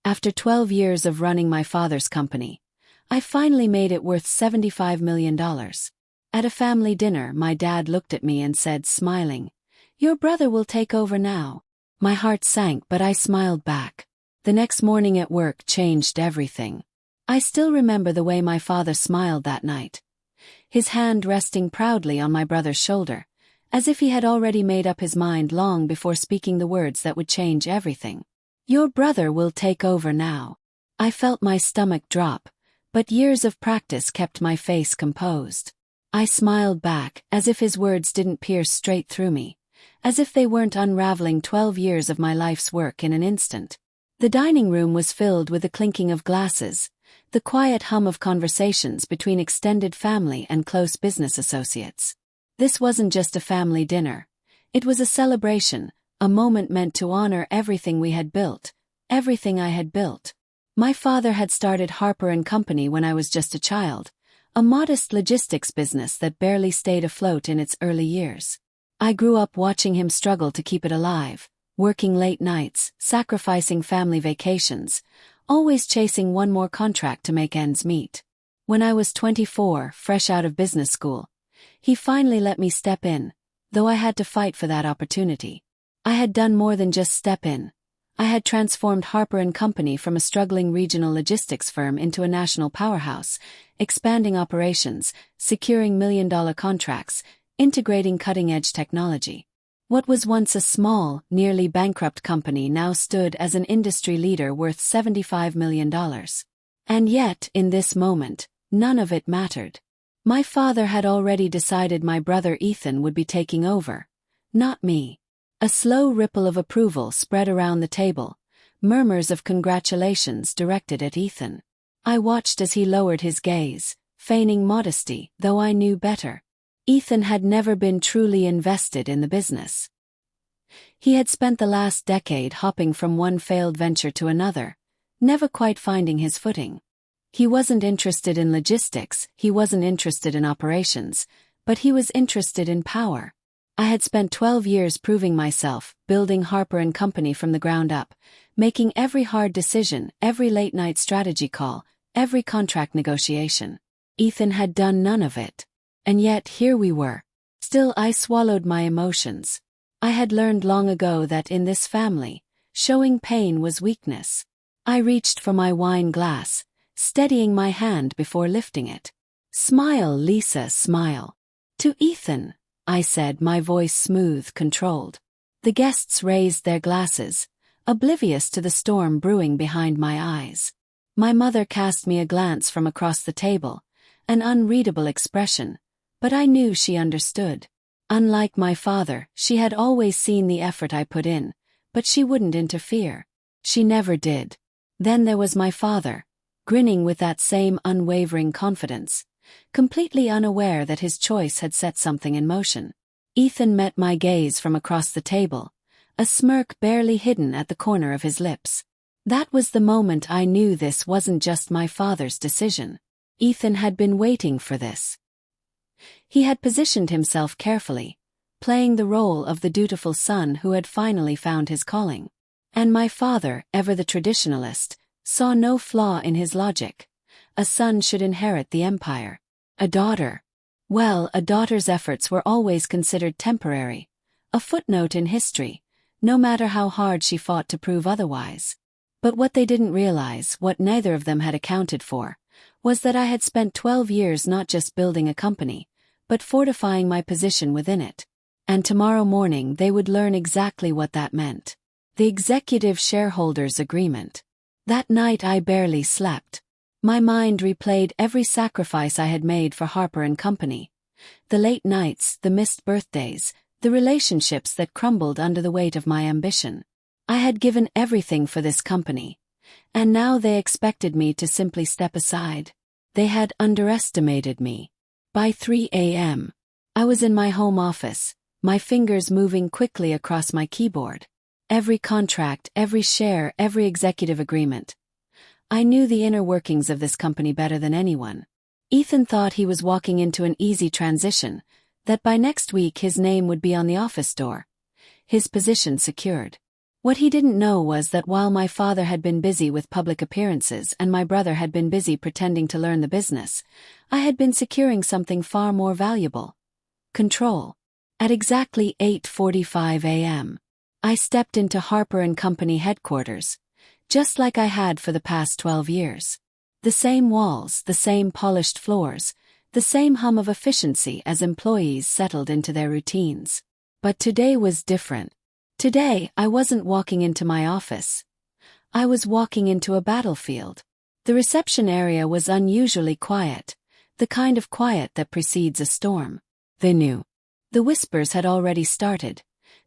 After 12 years of running my father's company, I finally made it worth $75 million. At a family dinner, my dad looked at me and said, smiling, "Your brother will take over now." My heart sank, but I smiled back. The next morning at work changed everything. I still remember the way my father smiled that night. His hand resting proudly on my brother's shoulder, as if he had already made up his mind long before speaking the words that would change everything. "Your brother will take over now." I felt my stomach drop, but years of practice kept my face composed. I smiled back, as if his words didn't pierce straight through me, as if they weren't unraveling 12 years of my life's work in an instant. The dining room was filled with the clinking of glasses, the quiet hum of conversations between extended family and close business associates. This wasn't just a family dinner. It was a celebration, a moment meant to honor everything we had built, everything I had built. My father had started Harper & Company when I was just a child, a modest logistics business that barely stayed afloat in its early years. I grew up watching him struggle to keep it alive, working late nights, sacrificing family vacations, always chasing one more contract to make ends meet. When I was 24, fresh out of business school, he finally let me step in, though I had to fight for that opportunity. I had done more than just step in. I had transformed Harper & Company from a struggling regional logistics firm into a national powerhouse, expanding operations, securing million-dollar contracts, integrating cutting-edge technology. What was once a small, nearly bankrupt company now stood as an industry leader worth $75 million. And yet, in this moment, none of it mattered. My father had already decided my brother Ethan would be taking over, not me. A slow ripple of approval spread around the table, murmurs of congratulations directed at Ethan. I watched as he lowered his gaze, feigning modesty, though I knew better. Ethan had never been truly invested in the business. He had spent the last decade hopping from one failed venture to another, never quite finding his footing. He wasn't interested in logistics, he wasn't interested in operations, but he was interested in power. I had spent 12 years proving myself, building Harper & Company from the ground up, making every hard decision, every late-night strategy call, every contract negotiation. Ethan had done none of it. And yet here we were. Still, I swallowed my emotions. I had learned long ago that in this family, showing pain was weakness. I reached for my wine glass, steadying my hand before lifting it. "Smile, Lisa, smile." "To Ethan," I said, my voice smooth, controlled. The guests raised their glasses, oblivious to the storm brewing behind my eyes. My mother cast me a glance from across the table, an unreadable expression, but I knew she understood. Unlike my father, she had always seen the effort I put in, but she wouldn't interfere. She never did. Then there was my father, grinning with that same unwavering confidence, completely unaware that his choice had set something in motion. Ethan met my gaze from across the table, a smirk barely hidden at the corner of his lips. That was the moment I knew this wasn't just my father's decision. Ethan had been waiting for this. He had positioned himself carefully, playing the role of the dutiful son who had finally found his calling. And my father, ever the traditionalist, saw no flaw in his logic. A son should inherit the empire. A daughter. Well, a daughter's efforts were always considered temporary, a footnote in history, no matter how hard she fought to prove otherwise. But what they didn't realize, what neither of them had accounted for, was that I had spent 12 years not just building a company, but fortifying my position within it. And tomorrow morning they would learn exactly what that meant. The executive shareholders' agreement. That night I barely slept. My mind replayed every sacrifice I had made for Harper & Company. The late nights, the missed birthdays, the relationships that crumbled under the weight of my ambition. I had given everything for this company. And now they expected me to simply step aside. They had underestimated me. By 3 a.m., I was in my home office, my fingers moving quickly across my keyboard. Every contract, every share, every executive agreement. I knew the inner workings of this company better than anyone. Ethan thought he was walking into an easy transition, that by next week his name would be on the office door. His position secured. What he didn't know was that while my father had been busy with public appearances and my brother had been busy pretending to learn the business, I had been securing something far more valuable: control. At exactly 8:45 a.m., I stepped into Harper & Company headquarters, just like I had for the past 12 years. The same walls, the same polished floors, the same hum of efficiency as employees settled into their routines. But today was different. Today, I wasn't walking into my office. I was walking into a battlefield. The reception area was unusually quiet, the kind of quiet that precedes a storm. They knew. The whispers had already started.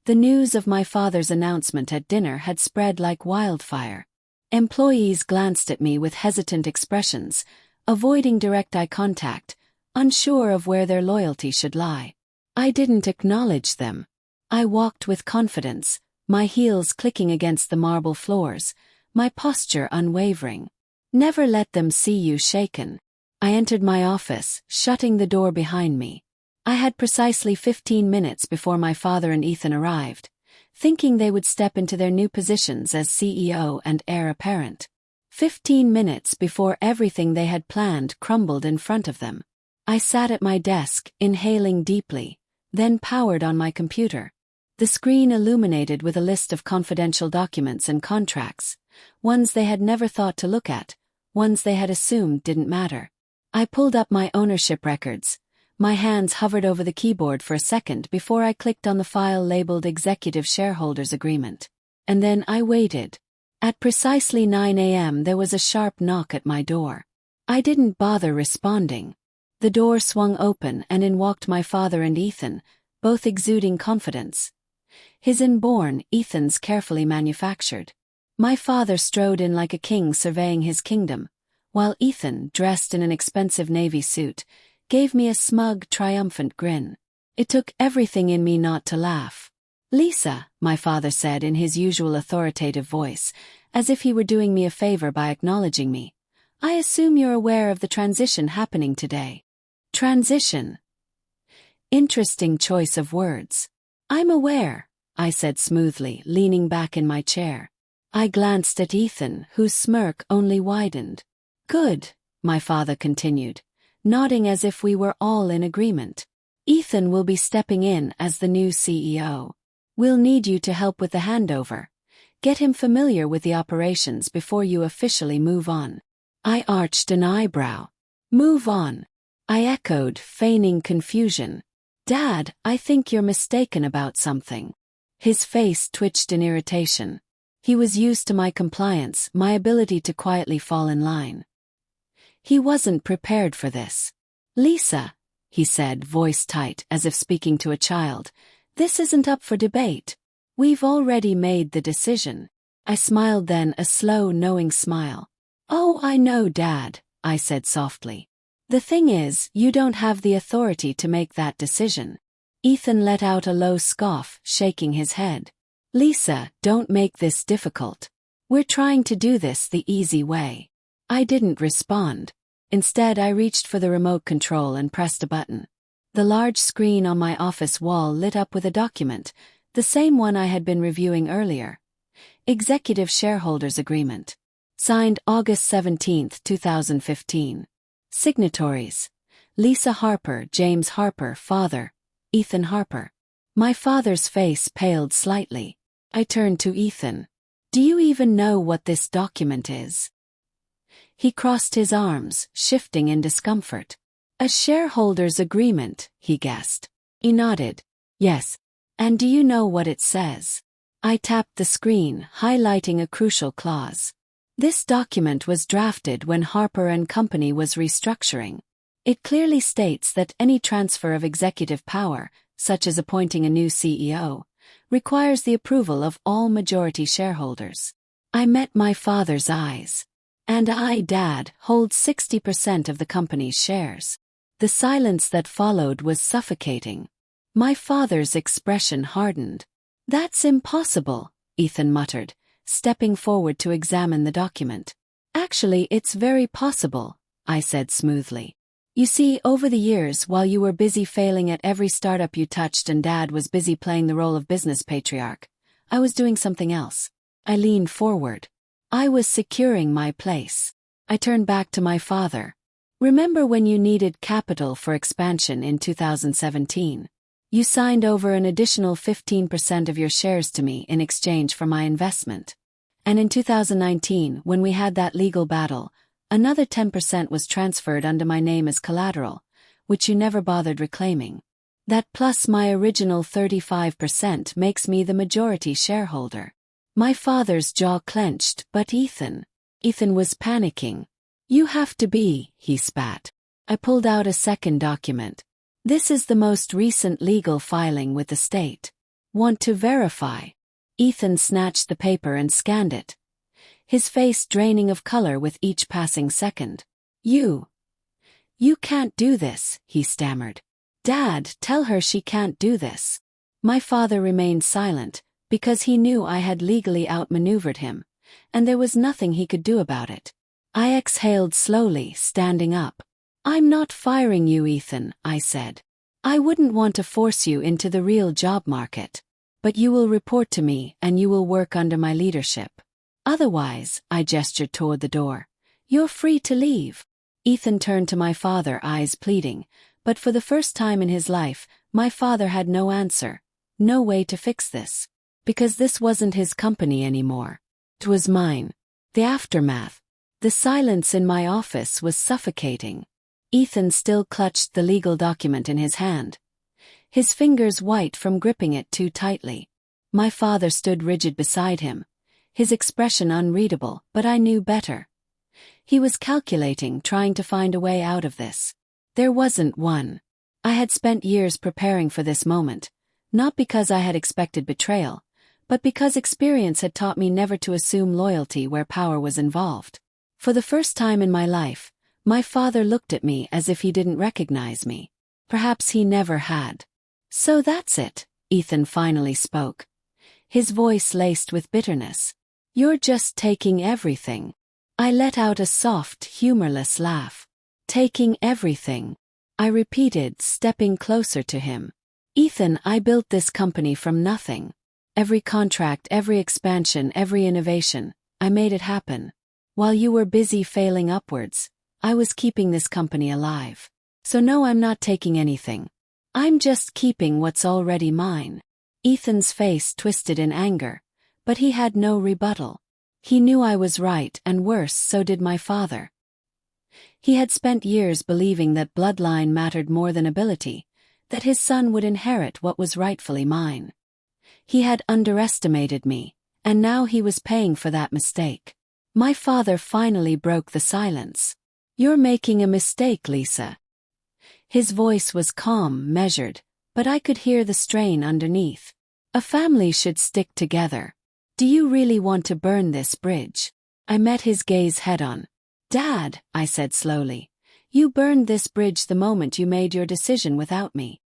The news of my father's announcement at dinner had spread like wildfire. Employees glanced at me with hesitant expressions, avoiding direct eye contact, unsure of where their loyalty should lie. I didn't acknowledge them. I walked with confidence, my heels clicking against the marble floors, my posture unwavering. Never let them see you shaken. I entered my office, shutting the door behind me. I had precisely 15 minutes before my father and Ethan arrived, thinking they would step into their new positions as CEO and heir apparent. 15 minutes before everything they had planned crumbled in front of them. I sat at my desk, inhaling deeply, then powered on my computer. The screen illuminated with a list of confidential documents and contracts, ones they had never thought to look at, ones they had assumed didn't matter. I pulled up my ownership records. My hands hovered over the keyboard for a second before I clicked on the file labeled Executive Shareholders Agreement. And then I waited. At precisely 9 a.m. there was a sharp knock at my door. I didn't bother responding. The door swung open and in walked my father and Ethan, both exuding confidence. His inborn, Ethan's carefully manufactured. My father strode in like a king surveying his kingdom, while Ethan, dressed in an expensive navy suit, gave me a smug, triumphant grin. It took everything in me not to laugh. "Lisa," my father said in his usual authoritative voice, as if he were doing me a favor by acknowledging me, "I assume you're aware of the transition happening today." Transition. Interesting choice of words. "I'm aware," I said smoothly, leaning back in my chair. I glanced at Ethan, whose smirk only widened. "Good," my father continued, nodding as if we were all in agreement. "Ethan will be stepping in as the new CEO. We'll need you to help with the handover. Get him familiar with the operations before you officially move on." I arched an eyebrow. "Move on?" I echoed, feigning confusion. "Dad, I think you're mistaken about something." His face twitched in irritation. He was used to my compliance, my ability to quietly fall in line. He wasn't prepared for this. "Lisa," he said, voice tight, as if speaking to a child, "this isn't up for debate. We've already made the decision." I smiled then, a slow, knowing smile. "Oh, I know, Dad," I said softly. "The thing is, you don't have the authority to make that decision." Ethan let out a low scoff, shaking his head. "Lisa, don't make this difficult. We're trying to do this the easy way." I didn't respond. Instead, I reached for the remote control and pressed a button. The large screen on my office wall lit up with a document, the same one I had been reviewing earlier. Executive Shareholders Agreement. Signed August 17, 2015. Signatories: Lisa Harper, James Harper, father, Ethan Harper. My father's face paled slightly. I turned to Ethan. "Do you even know what this document is?" He crossed his arms, shifting in discomfort. "A shareholders' agreement," he guessed. He nodded. "Yes. And do you know what it says?" I tapped the screen, highlighting a crucial clause. This document was drafted when Harper & Company was restructuring. It clearly states that any transfer of executive power, such as appointing a new CEO, requires the approval of all majority shareholders. I met my father's eyes. "And I, Dad, hold 60% of the company's shares." The silence that followed was suffocating. My father's expression hardened. "That's impossible," Ethan muttered, stepping forward to examine the document. "Actually, it's very possible," I said smoothly. "You see, over the years, while you were busy failing at every startup you touched and Dad was busy playing the role of business patriarch, I was doing something else. I leaned forward. I was securing my place. I turned back to my father. Remember when you needed capital for expansion in 2017? You signed over an additional 15% of your shares to me in exchange for my investment. And in 2019, when we had that legal battle, another 10% was transferred under my name as collateral, which you never bothered reclaiming. That plus my original 35% makes me the majority shareholder. My father's jaw clenched, but Ethan was panicking. You have to be, he spat. I pulled out a second document. This is the most recent legal filing with the state. Want to verify? Ethan snatched the paper and scanned it, his face draining of color with each passing second. You can't do this, he stammered. Dad, tell her she can't do this. My father remained silent, because he knew I had legally outmaneuvered him, and there was nothing he could do about it. I exhaled slowly, standing up. I'm not firing you, Ethan, I said. I wouldn't want to force you into the real job market. But you will report to me and you will work under my leadership. Otherwise, I gestured toward the door. You're free to leave. Ethan turned to my father, eyes pleading, but for the first time in his life, my father had no answer, no way to fix this. Because this wasn't his company anymore. It was mine. The aftermath. The silence in my office was suffocating. Ethan still clutched the legal document in his hand, his fingers white from gripping it too tightly. My father stood rigid beside him, his expression unreadable, but I knew better. He was calculating, trying to find a way out of this. There wasn't one. I had spent years preparing for this moment, not because I had expected betrayal, but because experience had taught me never to assume loyalty where power was involved. For the first time in my life, my father looked at me as if he didn't recognize me. Perhaps he never had. So that's it, Ethan finally spoke, his voice laced with bitterness. You're just taking everything. I let out a soft, humorless laugh. Taking everything, I repeated, stepping closer to him. Ethan, I built this company from nothing. Every contract, every expansion, every innovation, I made it happen. While you were busy failing upwards, I was keeping this company alive. So no, I'm not taking anything. I'm just keeping what's already mine. Ethan's face twisted in anger, but he had no rebuttal. He knew I was right, and worse, so did my father. He had spent years believing that bloodline mattered more than ability, that his son would inherit what was rightfully mine. He had underestimated me, and now he was paying for that mistake. My father finally broke the silence. You're making a mistake, Lisa. His voice was calm, measured, but I could hear the strain underneath. A family should stick together. Do you really want to burn this bridge? I met his gaze head-on. Dad, I said slowly, you burned this bridge the moment you made your decision without me.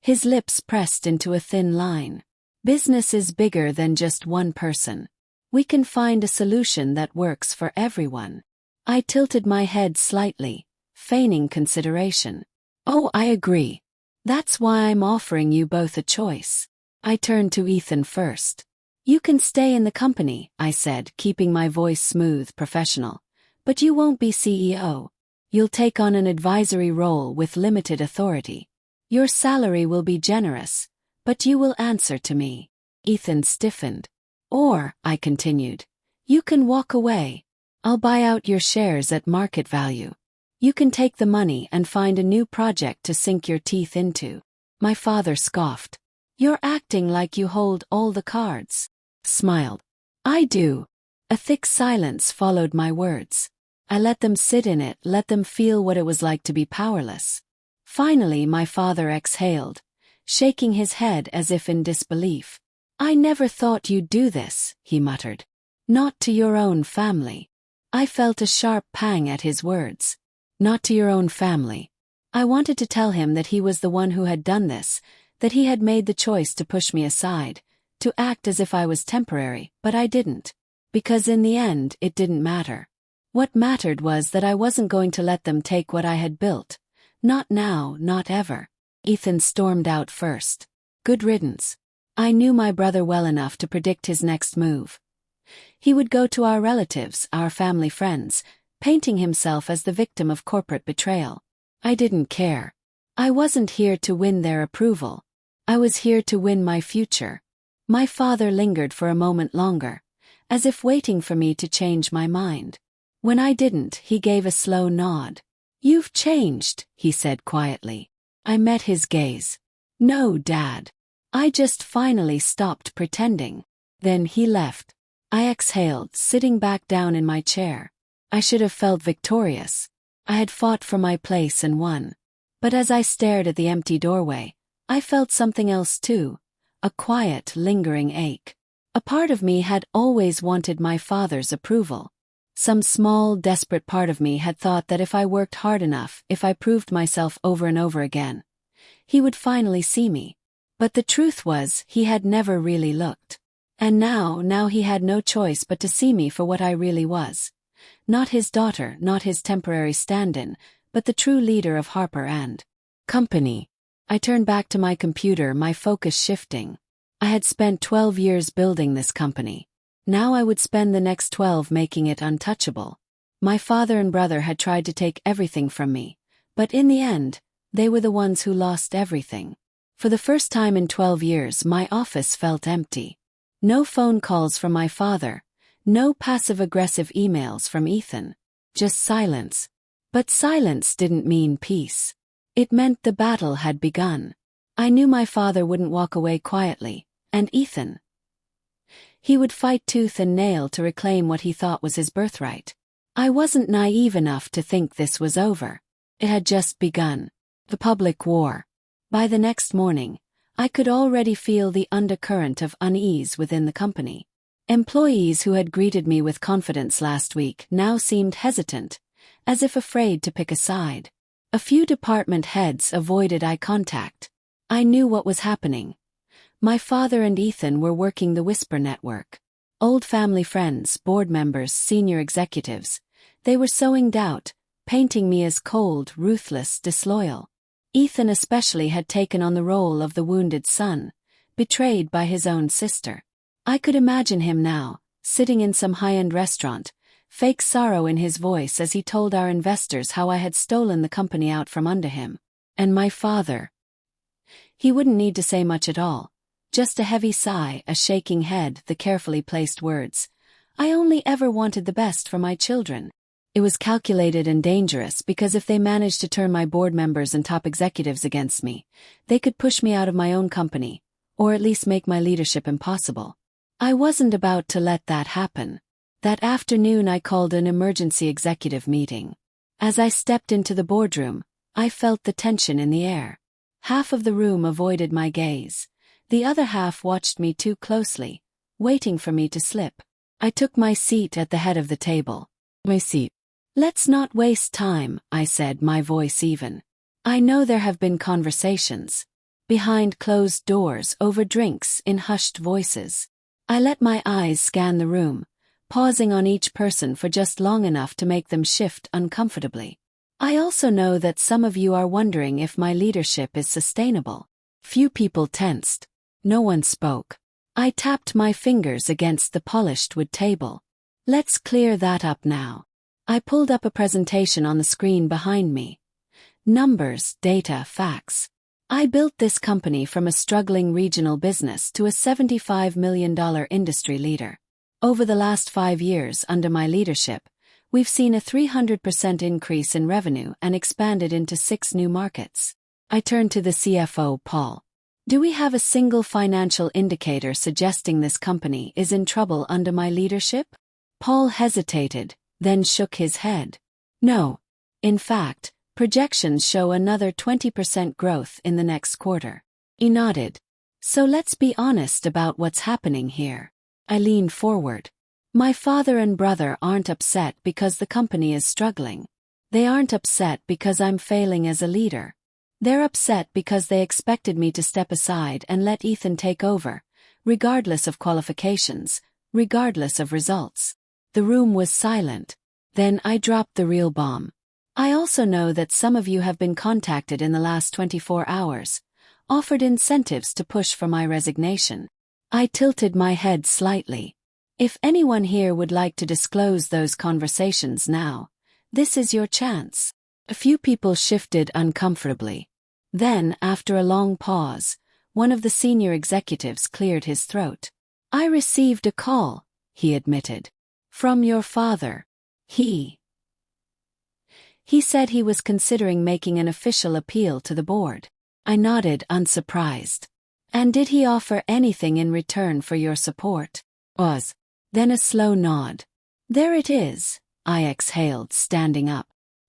His lips pressed into a thin line. Business is bigger than just one person. We can find a solution that works for everyone. I tilted my head slightly, feigning consideration. Oh, I agree. That's why I'm offering you both a choice. I turned to Ethan first. You can stay in the company, I said, keeping my voice smooth, professional. But you won't be CEO. You'll take on an advisory role with limited authority. Your salary will be generous, but you will answer to me. Ethan stiffened. Or, I continued, you can walk away. I'll buy out your shares at market value. You can take the money and find a new project to sink your teeth into. My father scoffed. You're acting like you hold all the cards. Smiled. I do. A thick silence followed my words. I let them sit in it, let them feel what it was like to be powerless. Finally, my father exhaled, shaking his head as if in disbelief. I never thought you'd do this, he muttered. Not to your own family. I felt a sharp pang at his words. Not to your own family. I wanted to tell him that he was the one who had done this, that he had made the choice to push me aside, to act as if I was temporary, but I didn't. Because in the end, it didn't matter. What mattered was that I wasn't going to let them take what I had built. Not now, not ever. Ethan stormed out first. Good riddance. I knew my brother well enough to predict his next move. He would go to our relatives, our family friends, painting himself as the victim of corporate betrayal. I didn't care. I wasn't here to win their approval. I was here to win my future. My father lingered for a moment longer, as if waiting for me to change my mind. When I didn't, he gave a slow nod. "You've changed," he said quietly. I met his gaze. "No, Dad. I just finally stopped pretending." Then he left. I exhaled, sitting back down in my chair. I should have felt victorious. I had fought for my place and won. But as I stared at the empty doorway, I felt something else too, a quiet, lingering ache. A part of me had always wanted my father's approval. Some small, desperate part of me had thought that if I worked hard enough, if I proved myself over and over again, he would finally see me. But the truth was, he had never really looked. And now he had no choice but to see me for what I really was. Not his daughter, not his temporary stand-in, but the true leader of Harper and Company. I turned back to my computer, my focus shifting. I had spent 12 years building this company. Now I would spend the next 12 making it untouchable. My father and brother had tried to take everything from me, but in the end, they were the ones who lost everything. For the first time in 12 years, my office felt empty. No phone calls from my father, no passive-aggressive emails from Ethan. Just silence. But silence didn't mean peace. It meant the battle had begun. I knew my father wouldn't walk away quietly, and Ethan. He would fight tooth and nail to reclaim what he thought was his birthright. I wasn't naive enough to think this was over. It had just begun. The public war. By the next morning, I could already feel the undercurrent of unease within the company. Employees who had greeted me with confidence last week now seemed hesitant, as if afraid to pick a side. A few department heads avoided eye contact. I knew what was happening. My father and Ethan were working the Whisper network. Old family friends, board members, senior executives. They were sowing doubt, painting me as cold, ruthless, disloyal. Ethan especially had taken on the role of the wounded son, betrayed by his own sister. I could imagine him now, sitting in some high-end restaurant, fake sorrow in his voice as he told our investors how I had stolen the company out from under him. And my father. He wouldn't need to say much at all. Just a heavy sigh, a shaking head, the carefully placed words. "I only ever wanted the best for my children." It was calculated and dangerous because if they managed to turn my board members and top executives against me, they could push me out of my own company, or at least make my leadership impossible. I wasn't about to let that happen. That afternoon I called an emergency executive meeting. As I stepped into the boardroom, I felt the tension in the air. Half of the room avoided my gaze. The other half watched me too closely, waiting for me to slip. I took my seat at the head of the table. My seat. "Let's not waste time," I said, my voice even. "I know there have been conversations. Behind closed doors, over drinks, in hushed voices." I let my eyes scan the room, pausing on each person for just long enough to make them shift uncomfortably. "I also know that some of you are wondering if my leadership is sustainable." Few people tensed. No one spoke. I tapped my fingers against the polished wood table. "Let's clear that up now." I pulled up a presentation on the screen behind me. Numbers, data, facts. I built this company from a struggling regional business to a $75 million industry leader. Over the last 5 years under my leadership, we've seen a 300% increase in revenue and expanded into 6 new markets. I turned to the CFO, Paul. "Do we have a single financial indicator suggesting this company is in trouble under my leadership?" Paul hesitated, then shook his head. "No. In fact, projections show another 20% growth in the next quarter." He nodded. "So let's be honest about what's happening here." I leaned forward. "My father and brother aren't upset because the company is struggling. They aren't upset because I'm failing as a leader. They're upset because they expected me to step aside and let Ethan take over, regardless of qualifications, regardless of results." The room was silent. Then I dropped the real bomb. "I also know that some of you have been contacted in the last 24 hours, offered incentives to push for my resignation. I tilted my head slightly. If anyone here would like to disclose those conversations now, this is your chance. A few people shifted uncomfortably. Then, after a long pause, one of the senior executives cleared his throat. I received a call, he admitted. From your father. He said he was considering making an official appeal to the board. I nodded, unsurprised. And did he offer anything in return for your support? Then a slow nod. There it is, I exhaled, standing up.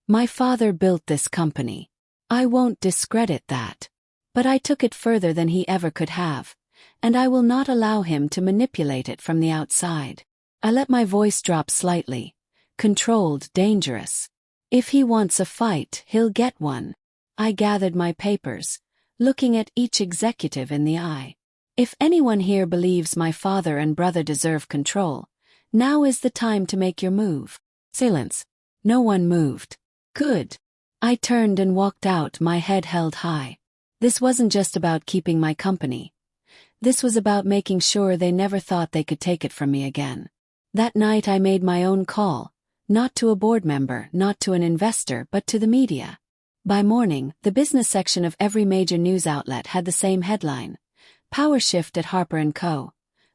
My father built this company. I won't discredit that. But I took it further than he ever could have, and I will not allow him to manipulate it from the outside. I let my voice drop slightly. Controlled, dangerous. If he wants a fight, he'll get one. I gathered my papers, looking at each executive in the eye. If anyone here believes my father and brother deserve control, now is the time to make your move. Silence. No one moved. Good. I turned and walked out, my head held high. This wasn't just about keeping my company. This was about making sure they never thought they could take it from me again. That night I made my own call, not to a board member, not to an investor, but to the media. By morning, the business section of every major news outlet had the same headline. Power shift at Harper & Co.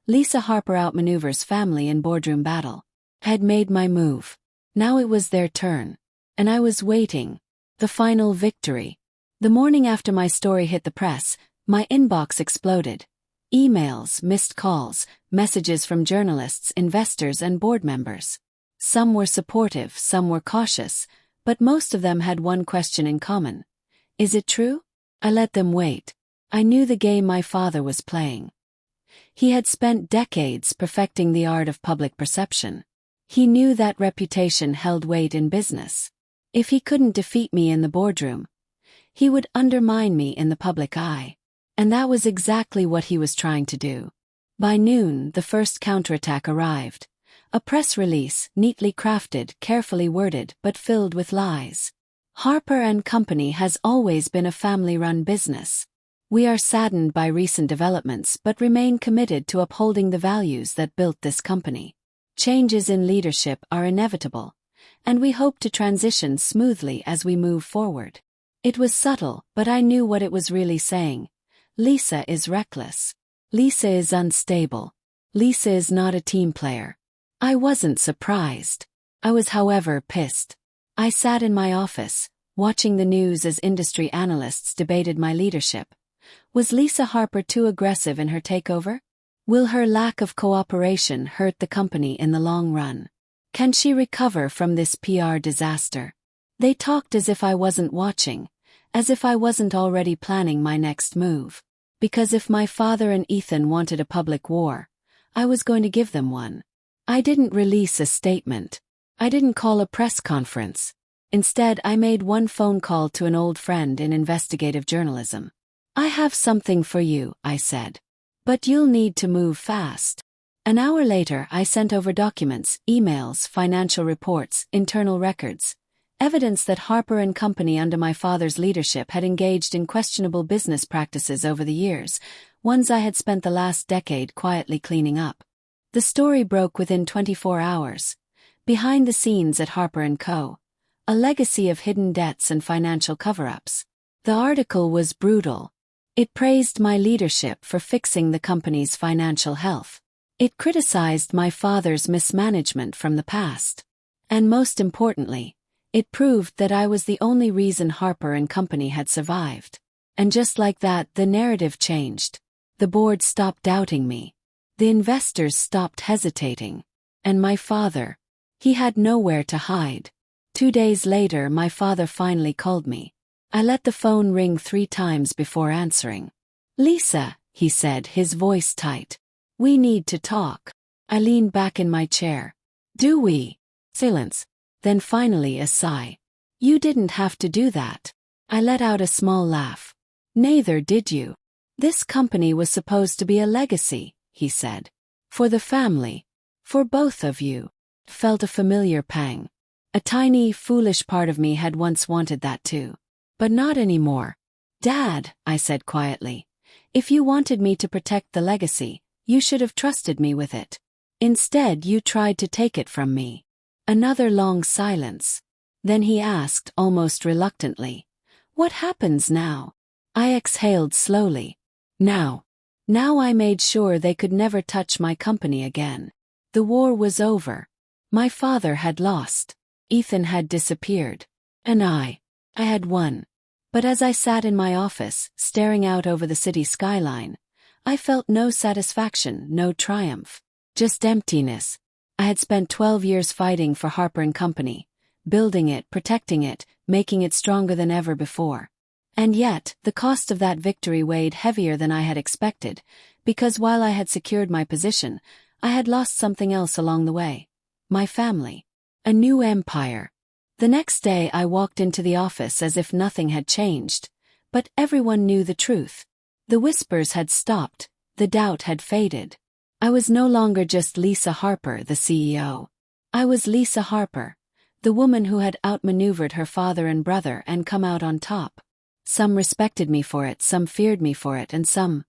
Lisa Harper outmaneuvers family in boardroom battle. I had made my move. Now it was their turn. And I was waiting. The final victory. The morning after my story hit the press, my inbox exploded. Emails, missed calls, messages from journalists, investors, and board members. Some were supportive, some were cautious, but most of them had one question in common. Is it true? I let them wait. I knew the game my father was playing. He had spent decades perfecting the art of public perception. He knew that reputation held weight in business. If he couldn't defeat me in the boardroom, he would undermine me in the public eye. And that was exactly what he was trying to do. By noon, the first counterattack arrived. A press release, neatly crafted, carefully worded, but filled with lies. Harper & Company has always been a family-run business. We are saddened by recent developments but remain committed to upholding the values that built this company. Changes in leadership are inevitable, and we hope to transition smoothly as we move forward. It was subtle, but I knew what it was really saying. Lisa is reckless. Lisa is unstable. Lisa is not a team player. I wasn't surprised. I was, however, pissed. I sat in my office, watching the news as industry analysts debated my leadership. Was Lisa Harper too aggressive in her takeover? Will her lack of cooperation hurt the company in the long run? Can she recover from this PR disaster? They talked as if I wasn't watching, as if I wasn't already planning my next move. Because if my father and Ethan wanted a public war, I was going to give them one. I didn't release a statement. I didn't call a press conference. Instead, I made one phone call to an old friend in investigative journalism. I have something for you, I said. But you'll need to move fast. An hour later, I sent over documents, emails, financial reports, internal records, evidence that Harper & Company under my father's leadership had engaged in questionable business practices over the years, ones I had spent the last decade quietly cleaning up. The story broke within 24 hours. Behind the scenes at Harper & Co., a legacy of hidden debts and financial cover-ups. The article was brutal. It praised my leadership for fixing the company's financial health. It criticized my father's mismanagement from the past. And most importantly, it proved that I was the only reason Harper & Company had survived. And just like that, the narrative changed. The board stopped doubting me. The investors stopped hesitating. And my father, he had nowhere to hide. 2 days later, my father finally called me. I let the phone ring 3 times before answering. Lisa, he said, his voice tight. We need to talk. I leaned back in my chair. Do we? Silence. Then finally a sigh. You didn't have to do that. I let out a small laugh. Neither did you. This company was supposed to be a legacy, he said. For the family. For both of you. Felt a familiar pang. A tiny, foolish part of me had once wanted that too. But not anymore. Dad, I said quietly, if you wanted me to protect the legacy, you should have trusted me with it. Instead, you tried to take it from me. Another long silence. Then he asked, almost reluctantly, what happens now? I exhaled slowly. Now I made sure they could never touch my company again. The war was over. My father had lost. Ethan had disappeared. And I had won. But as I sat in my office, staring out over the city skyline, I felt no satisfaction, no triumph. Just emptiness. I had spent 12 years fighting for Harper & Company, building it, protecting it, making it stronger than ever before. And yet, the cost of that victory weighed heavier than I had expected, because while I had secured my position, I had lost something else along the way. My family. A new empire. The next day I walked into the office as if nothing had changed, but everyone knew the truth. The whispers had stopped, the doubt had faded. I was no longer just Lisa Harper, the CEO. I was Lisa Harper, the woman who had outmaneuvered her father and brother and come out on top. Some respected me for it, some feared me for it, and some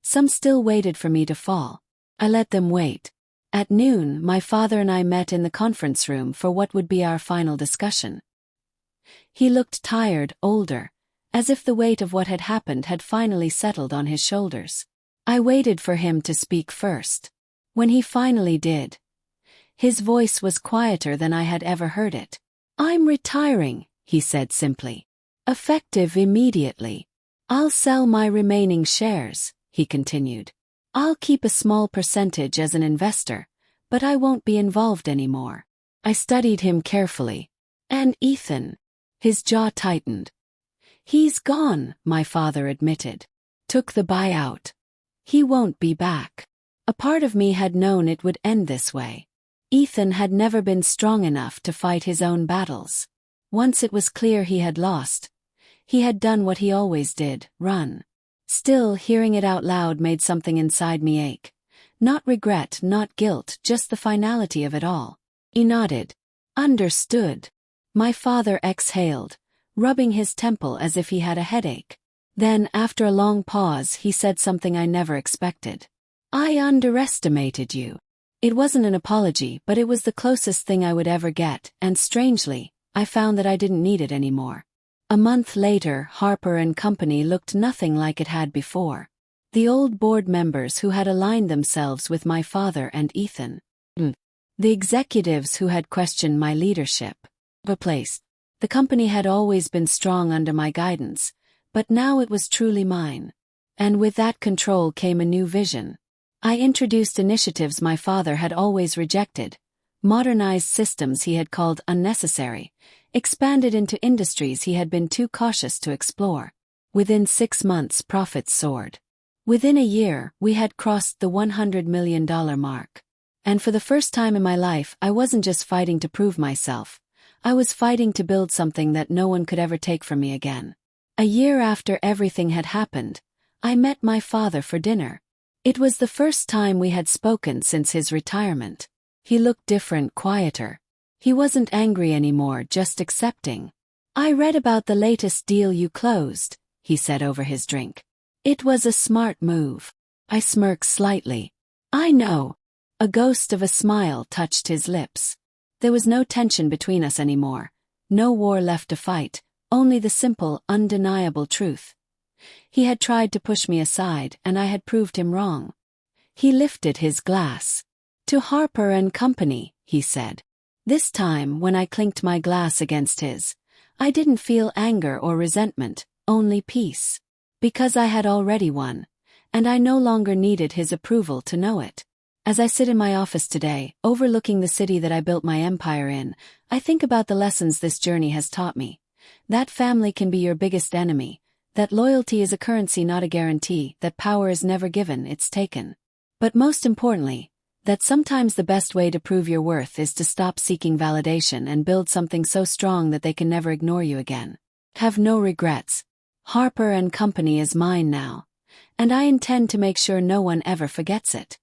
still waited for me to fall. I let them wait. At noon, my father and I met in the conference room for what would be our final discussion. He looked tired, older, as if the weight of what had happened had finally settled on his shoulders. I waited for him to speak first. When he finally did, his voice was quieter than I had ever heard it. I'm retiring, he said simply. Effective immediately. I'll sell my remaining shares, he continued. I'll keep a small percentage as an investor, but I won't be involved anymore. I studied him carefully. And Ethan? His jaw tightened. He's gone, my father admitted. Took the buyout. He won't be back. A part of me had known it would end this way. Ethan had never been strong enough to fight his own battles. Once it was clear he had lost, he had done what he always did, run. Still, hearing it out loud made something inside me ache. Not regret, not guilt, just the finality of it all. He nodded. Understood. My father exhaled, rubbing his temple as if he had a headache. Then, after a long pause, he said something I never expected. I underestimated you. It wasn't an apology, but it was the closest thing I would ever get, and strangely, I found that I didn't need it anymore. A month later, Harper & Company looked nothing like it had before. The old board members who had aligned themselves with my father and Ethan. The executives who had questioned my leadership. Replaced. The company had always been strong under my guidance, but now it was truly mine. And with that control came a new vision. I introduced initiatives my father had always rejected, modernized systems he had called unnecessary, expanded into industries he had been too cautious to explore. Within 6 months, profits soared. Within a year, we had crossed the $100 million mark. And for the first time in my life, I wasn't just fighting to prove myself. I was fighting to build something that no one could ever take from me again. A year after everything had happened, I met my father for dinner. It was the first time we had spoken since his retirement. He looked different, quieter. He wasn't angry anymore, just accepting. I read about the latest deal you closed, he said over his drink. It was a smart move. I smirked slightly. I know. A ghost of a smile touched his lips. There was no tension between us anymore. No war left to fight, only the simple, undeniable truth. He had tried to push me aside, and I had proved him wrong. He lifted his glass. To Harper & Company, he said. This time, when I clinked my glass against his, I didn't feel anger or resentment, only peace. Because I had already won, and I no longer needed his approval to know it. As I sit in my office today, overlooking the city that I built my empire in, I think about the lessons this journey has taught me. That family can be your biggest enemy, that loyalty is a currency, not a guarantee, that power is never given, it's taken. But most importantly, that sometimes the best way to prove your worth is to stop seeking validation and build something so strong that they can never ignore you again. Have no regrets. Harper & Company is mine now, and I intend to make sure no one ever forgets it.